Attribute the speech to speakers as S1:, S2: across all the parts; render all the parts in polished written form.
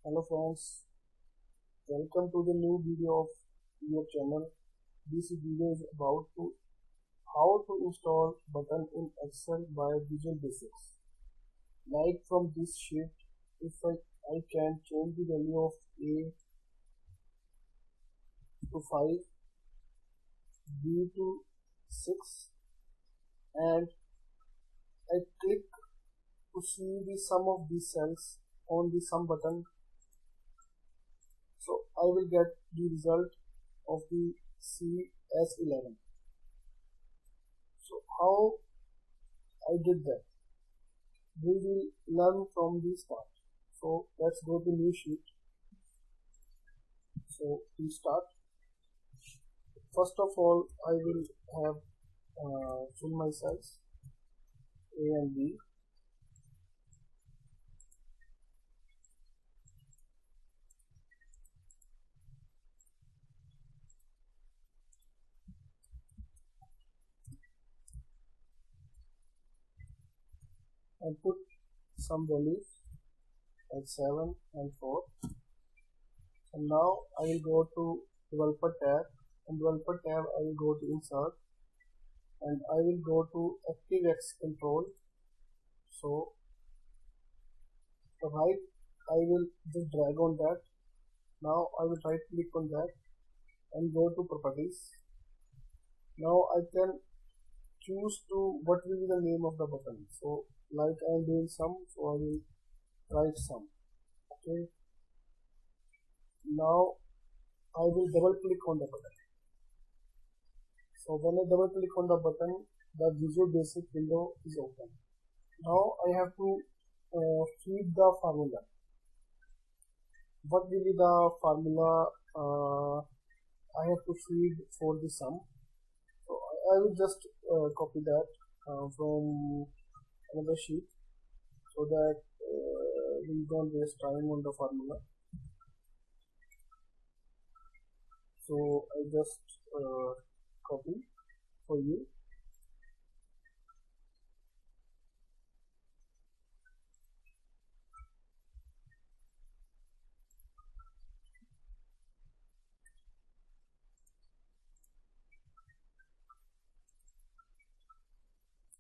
S1: Hello friends, welcome to the new video of your channel. This video is about how to install button in Excel by Visual Basics. Like from this sheet, if I can change the value of A to 5, B to 6, and I click to see the sum of these cells on the sum button. So I will get the result of the CS11. So how I did that? We will learn from the start. So let's go to new sheet. So to start, first of all, I will have fill my cells A and B. And put some values like 7 and 4. And now I will go to developer tab. In developer tab I will go to insert and I will go to ActiveX control. So right, I will just drag on that. Now I will right click on that and go to properties. Now I can choose to what will be the name of the button. So like I am doing sum, so I will write sum. Okay. Now I will double click on the button. So when I double click on the button, the Visual Basic window is open. Now I have to feed the formula. What will be the formula I have to feed for the sum? So I will just copy that from another sheet so that we don't waste time on the formula. So I just copy for you.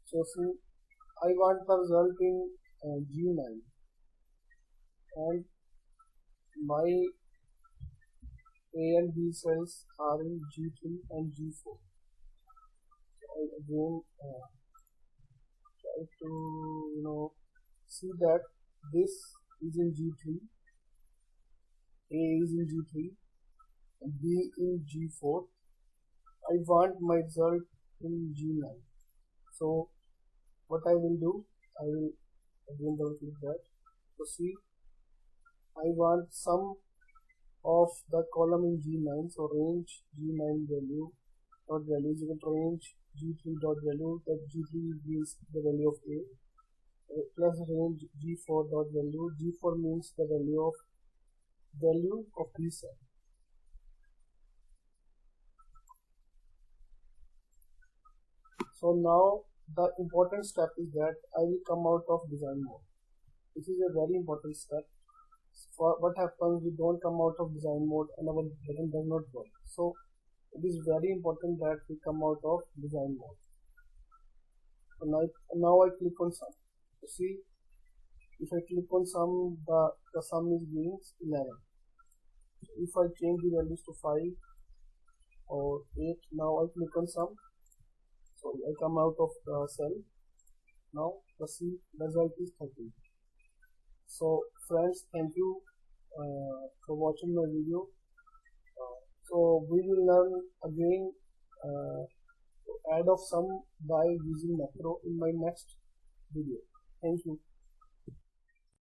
S1: So see, I want the result in G9 and my A and B cells are in G3 and G4. So I again try to see that this is in G3, A is in G3, and B in G4. I want my result in G9. So what I will do, I will again double click that. So see, I want sum of the column in G9. So range G9 value dot value is equal to range G3 dot value, that G3 means the value of A, plus range G4 dot value. G4 means the value of B cell. So now the important step is that I will come out of design mode. This is a very important step. For what happens, we don't come out of design mode and our button does not work. So it is very important that we come out of design mode. So now I click on sum. You see, if I click on sum, the sum is being 11. If I change the values to 5 or 8, now I click on sum. So I come out of the cell. Now the result is 13. So friends, thank you for watching my video. So we will learn again add of sum by using macro in my next video. Thank you.